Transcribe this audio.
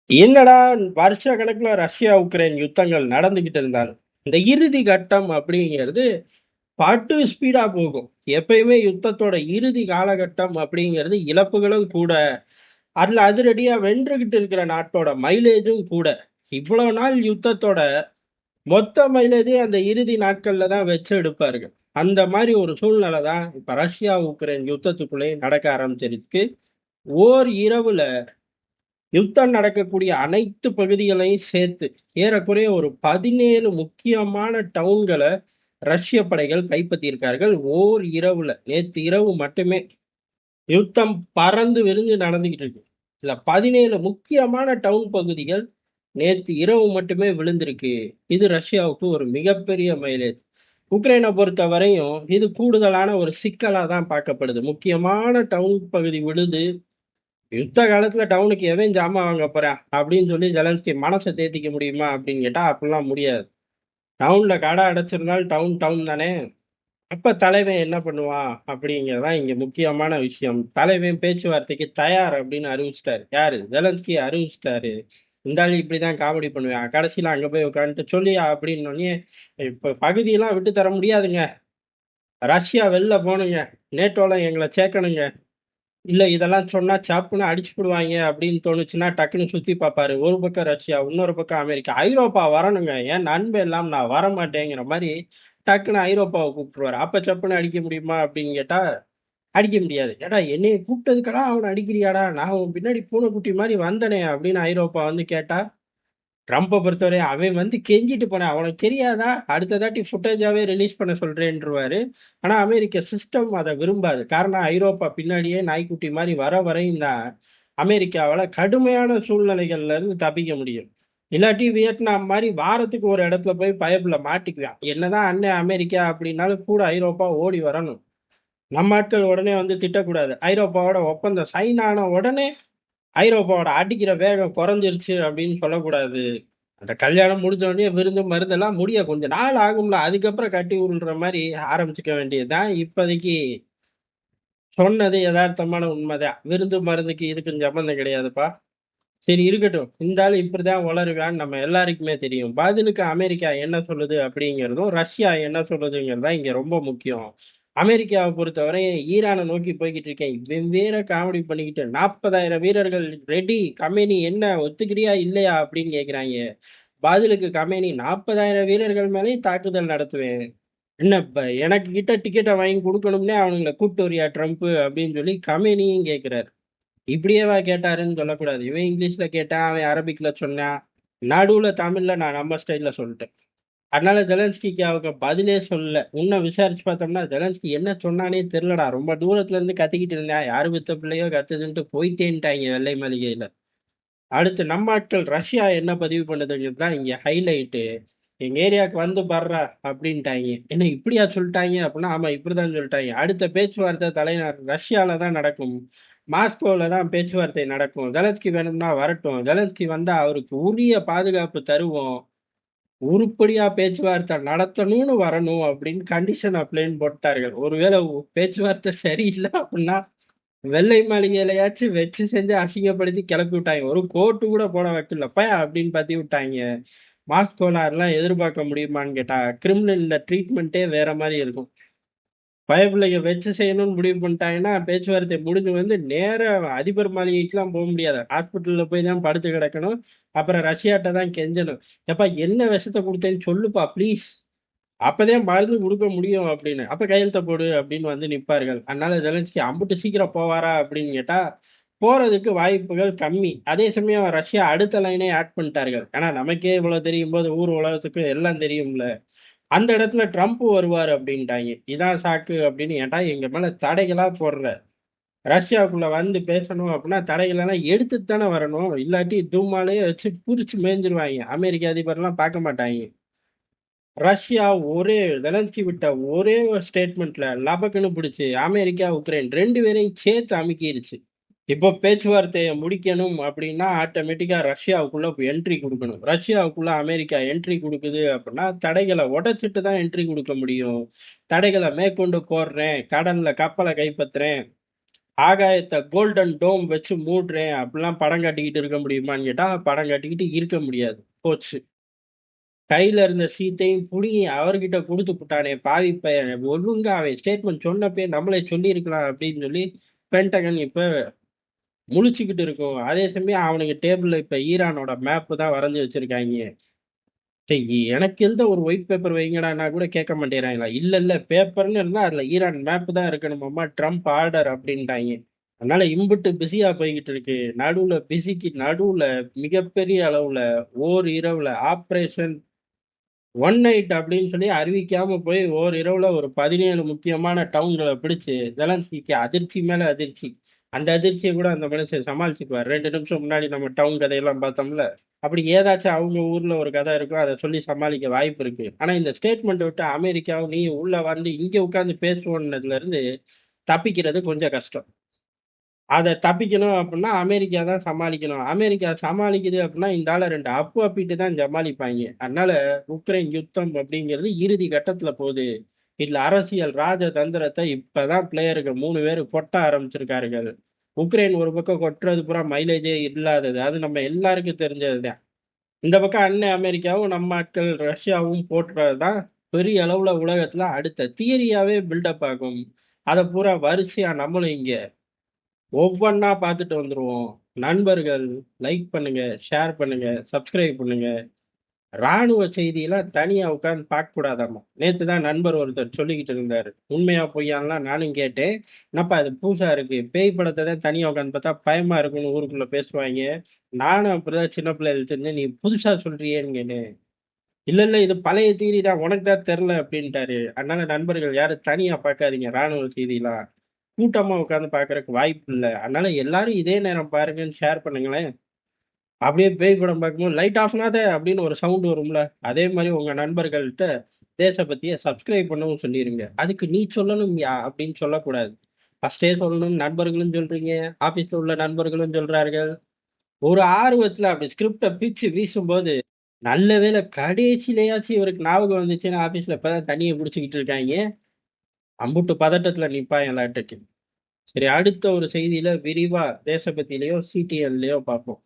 என்னடா வருஷ கணக்குல ரஷ்யா உக்ரைன் யுத்தங்கள் நடந்துகிட்டு இருந்தாலும் இந்த இறுதி கட்டம் அப்படிங்கிறது பட்டு ஸ்பீடா போகும். எப்பயுமே யுத்தத்தோட இறுதி காலகட்டம் அப்படிங்கிறது இழப்புகளும் கூட, அதுல அதிரடியா வென்றுகிட்டு இருக்கிற நாட்டோட மைலேஜும் கூட. இவ்வளவு நாள் யுத்தத்தோட மொத்த மைலேஜே அந்த இறுதி நாட்கள்ல தான் வச்சு எடுப்பார்கள். அந்த மாதிரி ஒரு சூழ்நிலை தான் இப்ப ரஷ்யா உக்ரைன் யுத்தத்துக்குள்ளே நடக்க ஆரம்பிச்சிருக்கு. ஓர் இரவுல யுத்தம் நடக்கக்கூடிய அனைத்து பகுதிகளையும் சேர்த்து ஏறக்குறைய ஒரு 17 முக்கியமான டவுன்களை ரஷ்ய படைகள் கைப்பற்றியிருக்கார்கள் ஓர் இரவுல. நேத்து இரவு மட்டுமே யுத்தம் பறந்து விரிஞ்சு நடந்துகிட்டு இருக்கு. இதுல 17 முக்கியமான டவுன் பகுதிகள் நேத்து இரவு மட்டுமே விழுந்திருக்கு. இது ரஷ்யாவுக்கு ஒரு மிகப்பெரிய மைலேஜ். உக்ரைனை பொறுத்த வரையும் இது கூடுதலான ஒரு சிக்கலா தான் பார்க்கப்படுது. முக்கியமான டவுன் பகுதி விழுது. யுத்த காலத்துல டவுனுக்கு எவன் ஜாமான் வாங்க போறான் அப்படின்னு சொல்லி ஜெலன்ஸ்கி மனசை தேத்திக்க முடியுமா அப்படின்னு கேட்டா அப்படிலாம் முடியாது. டவுன்ல கடை அடைச்சிருந்தாலும் டவுன் டவுன் தானே. அப்ப தலைவன் என்ன பண்ணுவான் அப்படிங்கறதான் இங்க முக்கியமான விஷயம். தலைவன் பேச்சுவார்த்தைக்கு தயார் அப்படின்னு அறிவிச்சிட்டாரு. யாரு? ஜெலன்ஸ்கி அறிவிச்சிட்டாரு. இந்த ஆள் இப்படிதான் காமெடி பண்ணுவேன், கடைசியில அங்க போய் உட்காந்துட்டு சொல்லியா அப்படின்னு. இப்ப பகுதியெல்லாம் விட்டு தர முடியாதுங்க, ரஷ்யா வெளில போகணுங்க, நேட்டோல எங்களை சேர்க்கணுங்க, இல்ல இதெல்லாம் சொன்னா சப்புன்னு அடிச்சுப்புடுவாங்க அப்படின்னு தோணுச்சுன்னா டக்குன்னு சுத்தி பார்ப்பாரு. ஒரு பக்கம் ரஷ்யா, இன்னொரு பக்கம் அமெரிக்கா. ஐரோப்பா வரணுங்க, ஏன் நண்பன் இல்லாம நான் வர மாட்டேங்கிற மாதிரி டக்குன்னு ஐரோப்பாவை கூப்பிட்டுருவாரு. அப்ப சப்புன்னு அடிக்க முடியுமா அப்படின்னு கேட்டா அடிக்க முடியாது. ஏடா என்னைய கூப்பிட்டதுக்கெல்லாம் அவனை அடிக்கிறியாடா, நான் உன் பின்னாடி பூனைக்குட்டி மாதிரி வந்தனே அப்படின்னு ஐரோப்பா வந்து கேட்டா, ட்ரம்ப்பை பொறுத்தவரை அவன் வந்து கெஞ்சிட்டு போனேன், அவனுக்கு தெரியாதா அடுத்த தாட்டி ஃபுட்டேஜாவே ரிலீஸ் பண்ண சொல்றேன்ருவாரு. ஆனா அமெரிக்க சிஸ்டம் அதை விரும்பாது. காரணம் ஐரோப்பா பின்னாடியே நாய்க்குட்டி மாதிரி வர வரையும் தான் அமெரிக்காவால கடுமையான சூழ்நிலைகள்ல இருந்து தப்பிக்க முடியும். இல்லாட்டி வியட்நாம் மாதிரி வாரத்துக்கு ஒரு இடத்துல போய் பயப்புல மாட்டிக்குவான். என்னதான் அண்ணன் அமெரிக்கா அப்படின்னாலும் கூட ஐரோப்பா ஓடி வரணும். நம்ம ஆட்கள் உடனே வந்து திட்டக்கூடாது. ஐரோப்பாவோட ஒப்பந்தம் சைன் ஆன உடனே ஐரோப்பாவோட அடிக்கிற வேகம் குறைஞ்சிருச்சு அப்படின்னு சொல்லக்கூடாது. அந்த கல்யாணம் முடிஞ்ச உடனே விருந்து மருந்தெல்லாம் முடிய கொஞ்ச நாள் ஆகும்ல, அதுக்கப்புறம் கட்டி உருள்ற மாதிரி ஆரம்பிச்சுக்க வேண்டியதுதான். இப்போதைக்கு சொன்னது யதார்த்தமான உண்மைதான். விருந்து மருந்துக்கு இதுக்கும் சம்மந்தம் கிடையாதுப்பா. சரி இருக்கட்டும், இந்த ஆள் இப்படிதான் உளருவான்னு நம்ம எல்லாருக்குமே தெரியும். பதிலுக்கு அமெரிக்கா என்ன சொல்லுது அப்படிங்கிறதும் ரஷ்யா என்ன சொல்லுதுங்கிறது தான் இங்க ரொம்ப முக்கியம். அமெரிக்காவை பொறுத்தவரை ஈரானை நோக்கி போய்கிட்டு இருக்கேன் வெவ்வேறு காமெடி பண்ணிக்கிட்டு 40,000 வீரர்கள் ரெடி, கமேனி என்ன ஒத்துக்கிறியா இல்லையா அப்படின்னு கேக்குறாங்க. பதிலுக்கு கமேனி 40,000 வீரர்கள் மேலே தாக்குதல் நடத்துவேன், என்ன இப்ப எனக்கு கிட்ட டிக்கெட்டை வாங்கி கொடுக்கணும்னே அவனுங்களை கூப்பிட்டு வரியா ட்ரம்ப் அப்படின்னு சொல்லி கமேனியும் கேட்கிறாரு. இப்படியேவா கேட்டாருன்னு சொல்லக்கூடாது. இவன் இங்கிலீஷ்ல கேட்டான், அவன் அரபிக்ல சொன்னான், நடுவுல தமிழ்ல நான் நம்ம ஸ்டைல்ல சொல்லிட்டேன். அதனால ஜெலன்ஸ்கிக்கு அவங்க பதிலே சொல்லல. இன்னும் விசாரிச்சு பார்த்தோம்னா ஜெலன்ஸ்கி என்ன சொன்னானே தெரியலடா, ரொம்ப தூரத்துல இருந்து கத்திக்கிட்டு இருந்தேன், யாரு வித்த பிள்ளையோ கத்துதுன்ட்டு போயிட்டேன்ட்டாங்க வெள்ளை மாளிகையில. அடுத்து நம்ம ஆட்கள் ரஷ்யா என்ன பதிவு பண்ணதுங்கிறது தான் இங்க ஹைலைட்டு. எங்க ஏரியாவுக்கு வந்து பர்றா அப்படின்ட்டாங்க. என்ன இப்படியா சொல்லிட்டாங்க அப்படின்னா, ஆமா இப்படிதான் சொல்லிட்டாங்க. அடுத்த பேச்சுவார்த்தை தலைநகர் ரஷ்யால தான் நடக்கும், மாஸ்கோல தான் பேச்சுவார்த்தை நடக்கும். ஜெலன்ஸ்கி வேணும்னா வரட்டும், ஜெலன்ஸ்கி வந்தா அவருக்கு உரிய பாதுகாப்பு தருவோம், உருப்படியா பேச்சுவார்த்தை நடத்தணும்னு வரணும் அப்படின்னு கண்டிஷன் அப்ளைன்னு போட்டார்கள். ஒருவேளை பேச்சுவார்த்தை சரியில்லை அப்படின்னா வெள்ளை மாளிகையிலயாச்சும் வச்சு செஞ்சு அசிங்கப்படுத்தி கிளப்பி விட்டாங்க. ஒரு கோட்டு கூட போட வைக்கலப்பா அப்படின்னு பத்தி விட்டாங்க. மாஸ்கோல அதெல்லாம் எதிர்பார்க்க முடியுமான்னு கேட்டா கிரிமினல்ல ட்ரீட்மெண்ட்டே வேற மாதிரி இருக்கும். பயப்பிள்ளைங்க வச்சு செய்யணும்னு முடிவு பண்ணிட்டாங்கன்னா பேச்சுவார்த்தை முடிஞ்சு வந்து நேர அதிபர் மாளிகைக்குலாம் போக முடியாது, ஹாஸ்பிட்டல்ல போய் தான் படுத்து கிடக்கணும். அப்புறம் ரஷ்யாட்ட தான் கெஞ்சணும், எப்பா என்ன விஷத்தை கொடுத்தேன்னு சொல்லுப்பா ப்ளீஸ், அப்பதான் மருந்து கொடுக்க முடியும் அப்படின்னு. அப்ப கையெழுத்த போடு அப்படின்னு வந்து நிப்பார்கள். அதனால ஜெலன்ஸ்கி அம்புட்டு சீக்கிரம் போவாரா அப்படின்னு கேட்டா போறதுக்கு வாய்ப்புகள் கம்மி. அதே சமயம் ரஷ்யா அடுத்த லைனே ஆட் பண்ணிட்டார்கள். ஆனா நமக்கே இவ்வளவு தெரியும் போது ஊர் உலகத்துக்கு எல்லாம் தெரியும்ல. அந்த இடத்துல ட்ரம்ப் வருவார் அப்படின்ட்டாங்க. இதான் சாக்கு அப்படின்னு. ஏன்டா எங்க மேல தடைகளா போடுற, ரஷ்யாவுக்குள்ள வந்து பேசணும் அப்படின்னா தடைகள் எல்லாம் எடுத்துட்டு தானே வரணும், இல்லாட்டி தூமாலே வச்சு புரிச்சு மேய்ஞ்சிருவாங்க. அமெரிக்க அதிபர்லாம் பார்க்க மாட்டாங்க. ரஷ்யா ஒரே ஜெலன்ஸ்கி விட்ட ஒரே ஒரு ஸ்டேட்மெண்ட்ல லபக்குன்னு பிடிச்சு அமெரிக்கா உக்ரைன் ரெண்டு பேரையும் சேர்த்து அமுக்கிருச்சு. இப்போ பேச்சுவார்த்தையை முடிக்கணும் அப்படின்னா ஆட்டோமேட்டிக்கா ரஷ்யாவுக்குள்ள என்ட்ரி கொடுக்கணும். ரஷ்யாவுக்குள்ள அமெரிக்கா என்ட்ரி கொடுக்குது அப்படின்னா தடைகளை உடைச்சிட்டு தான் என்ட்ரி கொடுக்க முடியும். தடைகளை மேற்கொண்டு போடுறேன், கடல்ல கப்பலை கைப்பற்றுறேன், ஆகாயத்தை கோல்டன் டோம் வச்சு மூடுறேன் அப்படிலாம் படம் காட்டிக்கிட்டு இருக்க முடியுமான்னு கேட்டா படம் காட்டிக்கிட்டு இருக்க முடியாது. போச்சு. கையில இருந்த சீட்டையும் புடுங்கி அவர்கிட்ட கொடுத்து புட்டானே பாவி பையன், ஒழுங்கா அவன் ஸ்டேட்மெண்ட் சொன்னப்பே நம்மளே சொல்லியிருக்கலாம் அப்படின்னு சொல்லி பென்டகன் இப்ப முழிச்சுக்கிட்டு இருக்கும். அதே சமயம் அவனுக்கு டேபிள்ல இப்ப ஈரானோட மேப் தான் வரைஞ்சு வச்சிருக்காங்க. டேய், எனக்கு எழுத ஒரு ஒயிட் பேப்பர் வைங்கடான்னா கூட கேட்க மாட்டேறாங்களா? இல்ல இல்ல, பேப்பர்னு இருந்தா அதுல ஈரான் மேப் தான் இருக்கணுமாமா, ட்ரம்ப் ஆர்டர் அப்படின்ட்டாங்க. அதனால இம்புட்டு பிஸியா போய்கிட்டு இருக்கு. நடுவுல பிஸிக்கு நடுவுல மிகப்பெரிய அளவுல ஓர் இரவுல ஆபரேஷன் ஒன் நைட் அப்படின்னு சொல்லி அறிவிக்காம போய் இரவுல ஒரு 17 முக்கியமான டவுன்களை பிடிச்சு ஜெலன்ஸ்கிக்கு அதிர்ச்சி மேல அதிர்ச்சி. அந்த அதிர்ச்சியை கூட அந்த மனுஷன் சமாளிச்சுக்குவார். 2 நிமிஷம் முன்னாடி நம்ம டவுன் கதையெல்லாம் பார்த்தோம்ல, அப்படி ஏதாச்சும் அவங்க ஊர்ல ஒரு கதை இருக்கும், அதை சொல்லி சமாளிக்க வாய்ப்பு இருக்கு. ஆனா இந்த ஸ்டேட்மெண்ட் விட்டு அமெரிக்காவும் நீ உள்ள வந்து இங்க உட்கார்ந்து பேசுவோன்னதுல இருந்து தப்பிக்கிறது கொஞ்சம் கஷ்டம். அத தப்பிக்கணும் அப்புட்ன்னா, அமெரிக்கா தான் சமாளிக்கணும். அமெரிக்கா சமாளிக்குது அப்புட்ன்னா, இந்த ஆள 2 அப்பு அப்பிட்டு தான் ஜமாளிப்பாய்ங்க. அதனால உக்ரைன் யுத்தம் அப்படிங்கிறது இறுதி கட்டத்துல போகுது. இதுல அரசியல் ராஜதந்திரத்த இப்பதான் பிளேயருங்க 3 பேரு கொட்ட ஆரம்பிச்சிருக்காருங்கள். உக்ரைன் ஒரு பக்கம் கொட்டுறது பூரா மைலேஜே இல்லாதது. அது நம்ம எல்லாருக்கும் தெரிஞ்சது தான். இந்த பக்கம் அண்ணன் அமெரிக்காவும், நம்ம ஆட்கள் ரஷ்யாவும் போட்டுறது தான் பெரிய அளவுல உலகத்துல அடுத்த தியரியாவே பில்டப் ஆகும். அத பூரா வரிசையா நம்மளும் இங்க ஒவ்வொன்னா பார்த்துட்டு வந்துருவோம். நண்பர்கள் லைக் பண்ணுங்க, ஷேர் பண்ணுங்க, சப்ஸ்கிரைப் பண்ணுங்க. ராணுவ செய்தியெல்லாம் தனியா உட்கார்ந்து பார்க்க கூடாதாமா. நேத்து தான் நண்பர் ஒருத்தர் சொல்லிக்கிட்டு இருந்தாரு. உண்மையா பொய்யான்லாம் நானும் கேட்டேன். என்னப்பா இது புதுசா இருக்கு. பேய் படத்த தான் தனியா உட்கார்ந்து பார்த்தா பயமா இருக்குன்னு ஊருக்குள்ள பேசுவாய்ங்க. நானும் அப்படிதான் சின்ன பிள்ளையில தெரிஞ்சேன். நீ புதுசா சொல்றியேன்னு கேட்டேன். இல்ல இல்ல, இது பழைய தியரி தான். உனக்கு தான் தெரியல அப்படின்ட்டாரு. அதனால நண்பர்கள் யாரும் தனியா பார்க்காதீங்க ராணுவ செய்தியெல்லாம். கூட்டமா உட்கார்ந்து பார்க்கறதுக்கு வாய்ப்பு இல்ல. அதனால எல்லாரும் இதே நேரம் பாருங்கன்னு ஷேர் பண்ணுங்களேன். அப்படியே பேய் படம் பார்க்கும்போது லைட் ஆஃப்னாத அப்படின்னு ஒரு சவுண்ட் வரும்ல. அதே மாதிரி உங்க நண்பர்கள்ட்ட தேசபக்தியை சப்ஸ்கிரைப் பண்ணவும் சொல்லிருங்க. அதுக்கு நீ சொல்லணும்யா அப்படின்னு சொல்லக்கூடாது. ஃபர்ஸ்டே சொல்லணும். நண்பர்களும் சொல்றீங்க, ஆபீஸ்ல உள்ள நண்பர்களும் சொல்றார்கள். ஒரு ஆர்வத்துல அப்படி ஸ்கிரிப்ட பிச்சு வீசும்போது நல்ல வேளை கடைசியிலயாச்சும் இவருக்கு ஞாபகம் வந்துச்சுன்னா ஆபீஸ்ல இப்பதான் தண்ணியை குடிச்சுக்கிட்டு இருக்காங்க. அம்புட்டு பதட்டத்துல நிப்பான் எல்லாட்டுக்கு. சரி, அடுத்த ஒரு செய்தியில விரிவா தேசபக்தியிலயோ சிடிஎல்லையோ பார்ப்போம்.